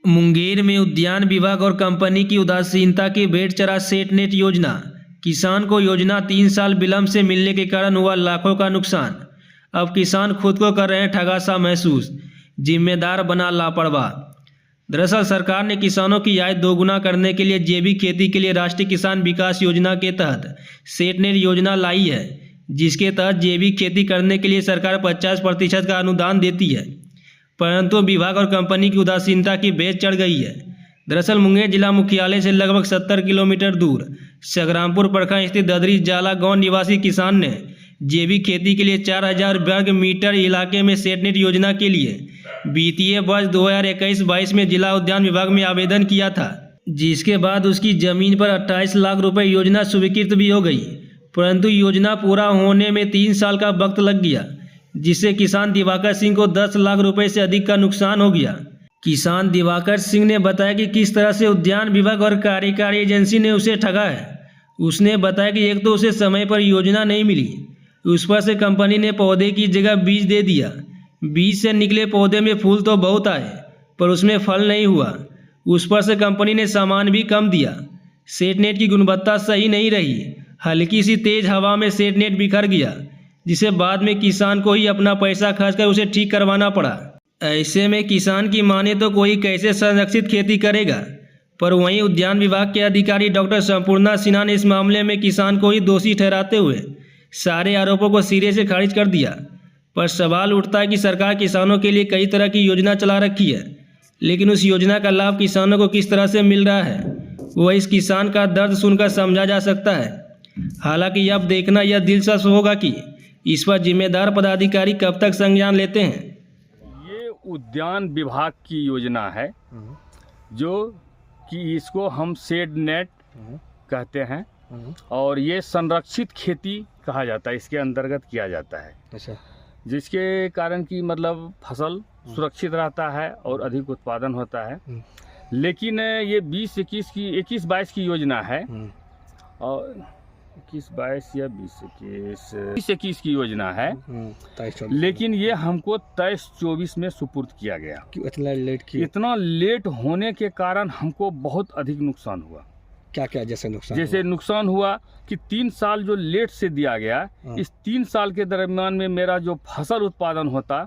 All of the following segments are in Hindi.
मुंगेर में उद्यान विभाग और कंपनी की उदासीनता की भेंट चढ़ा सेटनेट योजना। किसान को योजना 3 साल विलंब से मिलने के कारण हुआ लाखों का नुकसान। अब किसान खुद को कर रहे हैं ठगा सा महसूस, जिम्मेदार बना लापरवाह। दरअसल सरकार ने किसानों की आय दोगुना करने के लिए जैविक खेती के लिए राष्ट्रीय किसान विकास योजना के तहत सेटनेट योजना लाई है, जिसके तहत जैविक खेती करने के लिए सरकार 50% का अनुदान देती है, परंतु विभाग और कंपनी की उदासीनता की भेंट चढ़ गई है। दरअसल मुंगेर जिला मुख्यालय से लगभग 70 किलोमीटर दूर संग्रामपुर प्रखंड स्थित ददरी जाला गांव निवासी किसान ने जैविक खेती के लिए 4000 वर्ग मीटर इलाके में सेटनेट योजना के लिए वित्तीय वर्ष 2021-22 में जिला उद्यान विभाग में आवेदन किया था, जिसके बाद उसकी जमीन पर 28 लाख रुपए योजना स्वीकृत भी हो गई। परंतु योजना पूरा होने में 3 साल का वक्त लग गया, जिससे किसान दिवाकर सिंह को 10 लाख रुपए से अधिक का नुकसान हो गया। किसान दिवाकर सिंह ने बताया कि किस तरह से उद्यान विभाग और कार्यकारी एजेंसी ने उसे ठगा है। उसने बताया कि एक तो उसे समय पर योजना नहीं मिली, उस पर से कंपनी ने पौधे की जगह बीज दे दिया। बीज से निकले पौधे में फूल तो बहुत आए, पर उसमें फल नहीं हुआ। उस पर से कंपनी ने सामान भी कम दिया। सेटनेट की गुणवत्ता सही नहीं रही, हल्की सी तेज हवा में सेटनेट बिखर गया, जिसे बाद में किसान को ही अपना पैसा खर्च कर उसे ठीक करवाना पड़ा। ऐसे में किसान की माने तो कोई कैसे संरक्षित खेती करेगा, पर वहीं उद्यान विभाग के अधिकारी डॉक्टर संपूर्णा सिन्हा ने इस मामले में किसान को ही दोषी ठहराते हुए सारे आरोपों को सिरे से खारिज कर दिया। पर सवाल उठता है कि सरकार किसानों के लिए कई तरह की योजना चला रखी है, लेकिन उस योजना का लाभ किसानों को किस तरह से मिल रहा है, वह इस किसान का दर्द सुनकर समझा जा सकता है। हालांकि अब देखना यह दिलचस्प होगा कि इस पर जिम्मेदार पदाधिकारी कब तक संज्ञान लेते हैं। ये उद्यान विभाग की योजना है, जो कि इसको हम सेटनेट कहते हैं, और ये संरक्षित खेती कहा जाता है, इसके अंतर्गत किया जाता है। अच्छा। जिसके कारण की मतलब फसल सुरक्षित रहता है और अधिक उत्पादन होता है। लेकिन ये 21-22 की योजना है, और 21-22 या 20-21 की योजना है, लेकिन ये हमको 23-24 में सुपुर्द किया गया। क्यों इतना लेट किया? इतना लेट होने के कारण हमको बहुत अधिक नुकसान हुआ। क्या क्या जैसे नुकसान? जैसे नुकसान हुआ कि 3 साल जो लेट से दिया गया, इस 3 साल के दरमियान में मेरा जो फसल उत्पादन होता,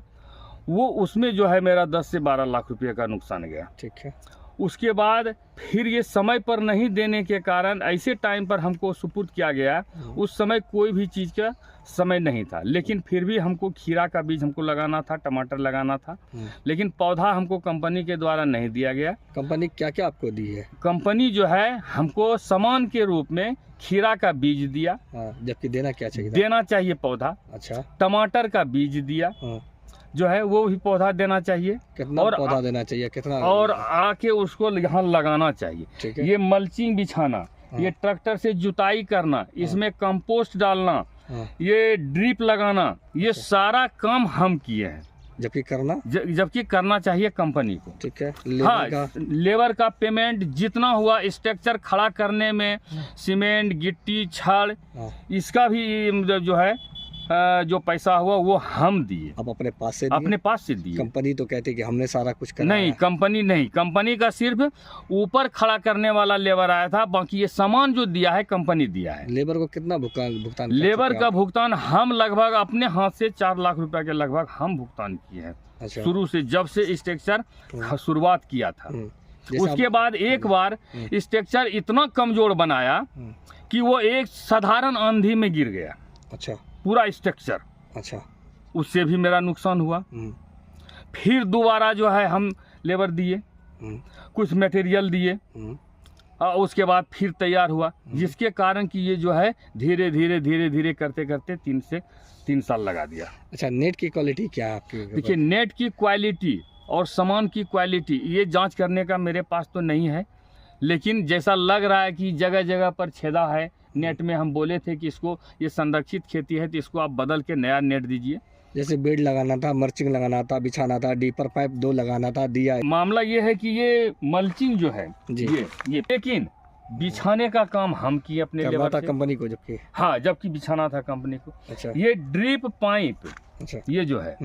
वो उसमें जो है मेरा 10 से 12 लाख रुपये का नुकसान गया। ठीक है। उसके बाद फिर ये समय पर नहीं देने के कारण ऐसे टाइम पर हमको सुपुर्द किया गया, उस समय कोई भी चीज़ का समय नहीं था, लेकिन फिर भी हमको खीरा का बीज हमको लगाना था, टमाटर लगाना था, लेकिन पौधा हमको कंपनी के द्वारा नहीं दिया गया। कंपनी क्या क्या आपको दी है? कंपनी जो है हमको सामान के रूप में खीरा का बीज दिया, जबकि देना क्या चाहिए? देना चाहिए पौधा। अच्छा। टमाटर का बीज दिया, जो है वो भी पौधा देना चाहिए। कितना और पौधा देना चाहिए? कितना? और आके उसको यहाँ लगाना चाहिए। ये मल्चिंग बिछाना, ये ट्रैक्टर से जुताई करना, इसमें कंपोस्ट डालना, ये ड्रिप लगाना, ये सारा काम हम किए हैं। जबकि करना चाहिए कंपनी को। ठीक है। लेबर का पेमेंट जितना हुआ, स्ट्रक्चर खड़ा करने में सीमेंट, गिट्टी, छड़, इसका भी जो है जो पैसा हुआ वो हम दिए। अब अपने पास से दिए। कंपनी तो कहती है कि हमने सारा कुछ करा। नहीं, कंपनी का सिर्फ ऊपर खड़ा करने वाला लेबर आया था, बाकी ये सामान जो दिया है कंपनी दिया है। लेबर को कितना भुगतान? लेबर का भुगतान हम लगभग अपने हाथ से 4 लाख रुपए के लगभग हम भुगतान किए हैं। अच्छा। शुरू से जब से स्ट्रक्चर शुरुआत किया था। उसके बाद एक बार स्ट्रक्चर इतना कमजोर बनाया कि वो एक साधारण आंधी में गिर गया। अच्छा। पूरा स्ट्रक्चर। अच्छा। उससे भी मेरा नुकसान हुआ। फिर दोबारा जो है हम लेबर दिए, कुछ मटेरियल दिए, और उसके बाद फिर तैयार हुआ, जिसके कारण कि ये जो है धीरे धीरे करते 3 साल लगा दिया। अच्छा। नेट की क्वालिटी क्या है आपकी? देखिए, नेट की क्वालिटी और सामान की क्वालिटी ये जांच करने का मेरे पास तो नहीं है, लेकिन जैसा लग रहा है कि जगह जगह पर छेदा है। नेट में हम बोले थे कि इसको, ये संरक्षित खेती है तो इसको आप बदल के नया नेट दीजिए। जैसे बेड लगाना था, मल्चिंग लगाना था, बिछाना था, डीपर पाइप 2 लगाना था, दिया। मामला ये है कि ये मल्चिंग जो है ये लेकिन बिछाने का काम हम किए अपने लेबर से। कंपनी को जबकि बिछाना था कंपनी को। अच्छा। ये ड्रिप पाइप, अच्छा, ये जो है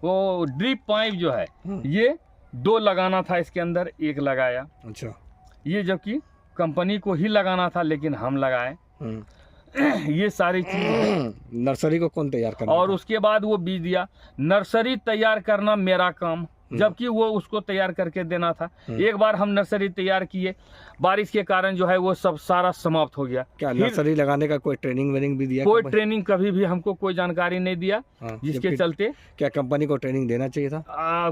वो ड्रिप पाइप जो है ये 2 लगाना था इसके अंदर, 1 लगाया। अच्छा। ये जबकि कंपनी को ही लगाना था लेकिन हम लगाए। ये सारी चीज नर्सरी को कौन तैयार करना और था? उसके बाद वो बीज दिया। नर्सरी तैयार करना मेरा काम, जबकि वो उसको तैयार करके देना था। एक बार हम नर्सरी तैयार किए, बारिश के कारण जो है वो सब सारा समाप्त हो गया। क्या फिर नर्सरी लगाने का कोई ट्रेनिंग वेनिंग भी दिया? कोई ट्रेनिंग कभी भी हमको कोई जानकारी नहीं दिया। हाँ, जिसके जबकि चलते क्या कंपनी को ट्रेनिंग देना चाहिए था?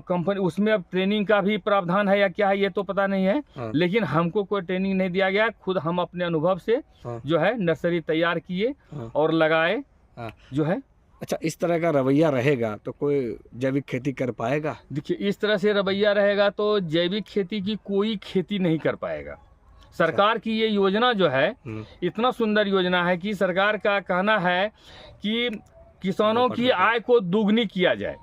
कंपनी उसमें अब ट्रेनिंग का भी प्रावधान है या क्या है ये तो पता नहीं है। हाँ। लेकिन हमको कोई ट्रेनिंग नहीं दिया गया, खुद हम अपने अनुभव से हाँ। जो है नर्सरी तैयार किए हाँ। और लगाए। हाँ। जो है अच्छा, इस तरह का रवैया रहेगा तो कोई जैविक खेती कर पाएगा? देखिए, इस तरह से रवैया रहेगा तो जैविक खेती की कोई खेती नहीं कर पाएगा। सरकार की ये योजना जो है इतना सुंदर योजना है कि सरकार का कहना है कि किसानों की आय को दुगनी किया जाए।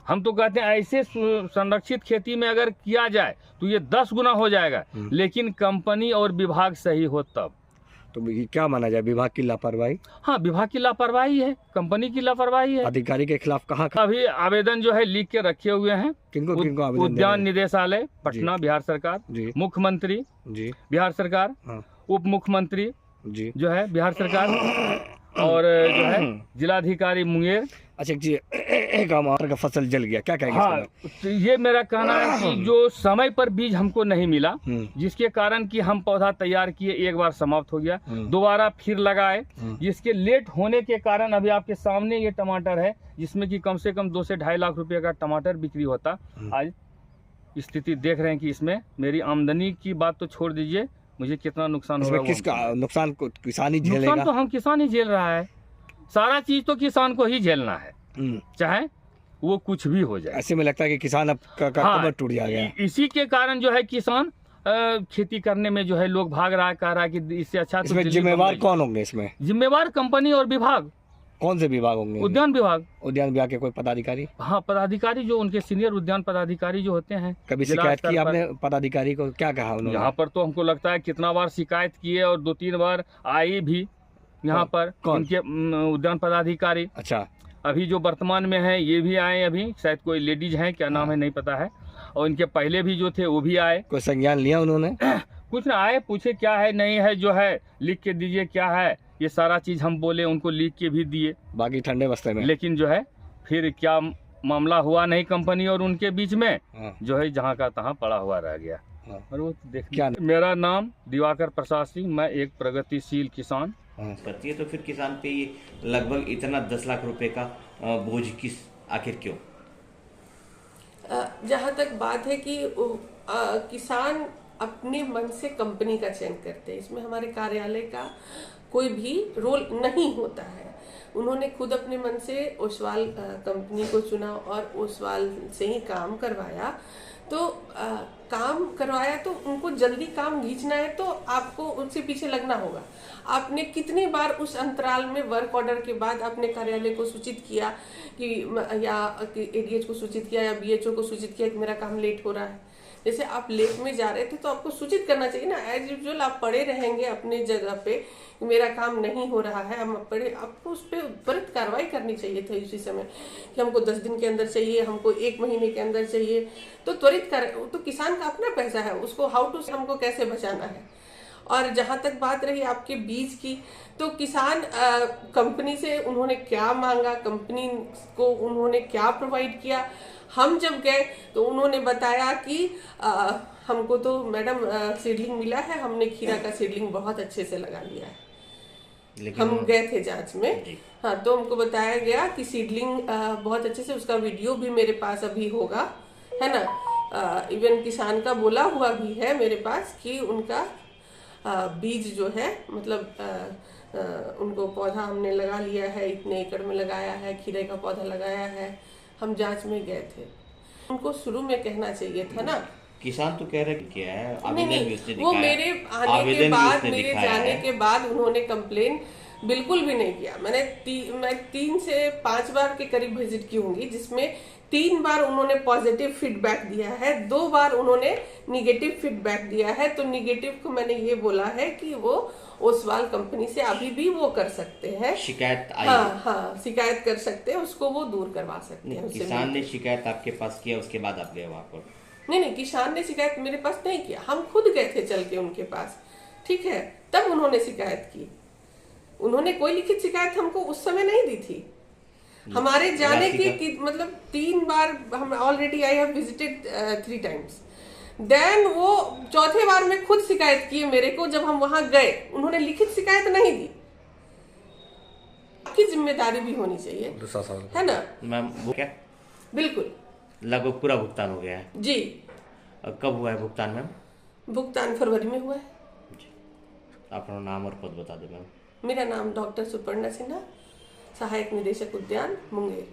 हम तो कहते हैं ऐसे संरक्षित खेती में अगर किया जाए तो ये 10 गुना हो जाएगा, लेकिन कंपनी और विभाग सही हो तब। तो ये क्या माना जाए, विभाग की लापरवाही? हाँ, विभाग की लापरवाही है, कंपनी की लापरवाही है। अधिकारी के खिलाफ कहाँ अभी आवेदन जो है लिख के रखे हुए हैं। किनको किनको आवेदन देना उद्यान है? निदेशालय पटना बिहार सरकार, जी मुख्यमंत्री जी बिहार सरकार, हाँ उप मुख्यमंत्री जी। जो है बिहार सरकार, और जो है जिलाधिकारी मुंगेर। अच्छा जी, एक हमारा का फसल जल गया, क्या कहेंगे हाँ, तो ये मेरा कहना है कि जो समय पर बीज हमको नहीं मिला, इसमें? जिसके कारण कि हम पौधा तैयार किए, एक बार समाप्त हो गया, दोबारा फिर लगाए, जिसके लेट होने के कारण अभी आपके सामने ये टमाटर है जिसमें कि कम से कम 2 से 2.5 लाख रुपए का टमाटर बिक्री होता। आज स्थिति देख रहे हैं कि इसमें मेरी आमदनी की बात तो छोड़ दीजिए, मुझे कितना नुकसान होगा। इसमें किसका नुकसान को किसान ही नुकसान झेलेगा? तो हम किसान ही झेल रहा है, सारा चीज तो किसान को ही झेलना है, चाहे वो कुछ भी हो जाए। ऐसे में लगता है कि किसान अब का कमर टूट जाएगा। इसी के कारण जो है किसान खेती करने में जो है लोग भाग रहा है, कह रहा है कि इससे अच्छा तो इसमें दिल्ली जिम्मेवार बम्बई। कौन होंगे? इसमें जिम्मेवार कंपनी और विभाग। कौन से विभाग होंगे? उद्यान विभाग। उद्यान विभाग के कोई पदाधिकारी? हाँ, पदाधिकारी जो उनके सीनियर उद्यान पदाधिकारी जो होते हैं। कभी जिला शिकायत स्तर की पर। आपने पदाधिकारी को? क्या कहा उन्होंने? यहाँ पर तो हमको लगता है कितना बार शिकायत किए और 2-3 बार आई भी यहाँ पर कौन? उनके उद्यान पदाधिकारी। अच्छा। अभी जो वर्तमान में है ये भी आए, अभी शायद कोई लेडीज हैं, क्या नाम है नहीं पता है, और इनके पहले भी जो थे वो भी आए। कोई संज्ञान लिया उन्होंने? कुछ ना आए, पूछे क्या है नहीं है, जो है लिख के दीजिए क्या है, ये सारा चीज हम बोले, उनको लिख के भी दिए। बाकी ठंडे बस्ते में? लेकिन जो है फिर क्या मामला हुआ नहीं कंपनी और उनके बीच में, हाँ। जो है जहाँ का तहाँ पड़ा हुआ रह गया। हाँ। और वो देख क्या? मेरा नाम दिवाकर प्रसाद सिंह, मैं एक प्रगतिशील किसान। करती है तो फिर किसान पे ये लगभग इतना 10 लाख रुपए का बोझ किस आखिर क्यों? जहाँ तक बात है कि किसान अपने मन से कंपनी का चयन करते हैं, इसमें हमारे कार्यालय का कोई भी रोल नहीं होता है। उन्होंने खुद अपने मन से ओसवाल कंपनी को चुना और ओसवाल से ही काम करवाया। तो काम करवाया तो उनको जल्दी काम खींचना है तो आपको उनसे पीछे लगना होगा। आपने कितनी बार उस अंतराल में वर्क ऑर्डर के बाद अपने कार्यालय को सूचित किया कि या एडीएच को सूचित किया या बीएचओ को सूचित किया कि मेरा काम लेट हो रहा है। जैसे आप लेट में जा रहे थे तो आपको सूचित करना चाहिए ना। एज यूजुअल आप पड़े रहेंगे अपने जगह पे, मेरा काम नहीं हो रहा है, हम पड़े, आपको उस पर त्वरित कार्रवाई करनी चाहिए थी उसी समय कि हमको 10 दिन के अंदर चाहिए, हमको 1 महीने के अंदर चाहिए। तो त्वरित कर, तो किसान का अपना पैसा है, उसको हाउ टू हमको कैसे बचाना है। और जहाँ तक बात रही आपके बीज की, तो किसान कंपनी से उन्होंने क्या मांगा, कंपनी को उन्होंने क्या प्रोवाइड किया। हम जब गए तो उन्होंने बताया कि हमको तो मैडम सीडलिंग मिला है, हमने खीरा का सीडलिंग बहुत अच्छे से लगा लिया है। हम गए थे जांच में, हाँ, तो हमको बताया गया कि सीडलिंग बहुत अच्छे से, उसका वीडियो भी मेरे पास अभी होगा, है ना। इवन किसान का बोला हुआ भी है मेरे पास कि उनका बीज जो है, मतलब उनको पौधा हमने लगा लिया है, इतने एकड़ में लगाया है, खीरे का पौधा लगाया है। हम जांच में गए थे, उनको शुरू में कहना चाहिए था ना। किसान तो कह रहे क्या है, नहीं, वो मेरे आने के बाद, मेरे जाने के बाद उन्होंने कंप्लेन बिल्कुल भी नहीं किया। मैं 3 से 5 बार के करीब विजिट की होंगी, जिसमें 3 बार उन्होंने पॉजिटिव फीडबैक दिया है, 2 बार उन्होंने निगेटिव फीडबैक दिया है। तो निगेटिव को मैंने ये बोला है कि वो ओसवाल कंपनी से अभी भी वो कर सकते हैं, शिकायत आई। हाँ, शिकायत कर सकते हैं, उसको वो दूर करवा सकते हैं। किसान ने शिकायत आपके पास किया, उसके बाद आप गए वहाँ पर? नहीं, किसान ने शिकायत मेरे पास नहीं किया, हम खुद गए थे चल के उनके पास, ठीक है, तब उन्होंने शिकायत की। उन्होंने कोई लिखित शिकायत हमको उस समय नहीं दी थी। हमारे जाने की मतलब 3 बार हम already I have visited 3 times। Then वो चौथे बार में खुद शिकायत की मेरे को, जब हम वहां गए उन्होंने लिखित शिकायत नहीं दी। आपकी जिम्मेदारी भी होनी चाहिए, है ना मैम? वो क्या बिल्कुल लगभग पूरा भुगतान हो गया है जी। कब हुआ है भुगतान मैम? भुगतान फरवरी में हुआ है। अपना नाम और पद बता दो मैम। मेरा नाम डॉक्टर सुपर्णा सिन्हा, सहायक निदेशक उद्यान, मुंगेर।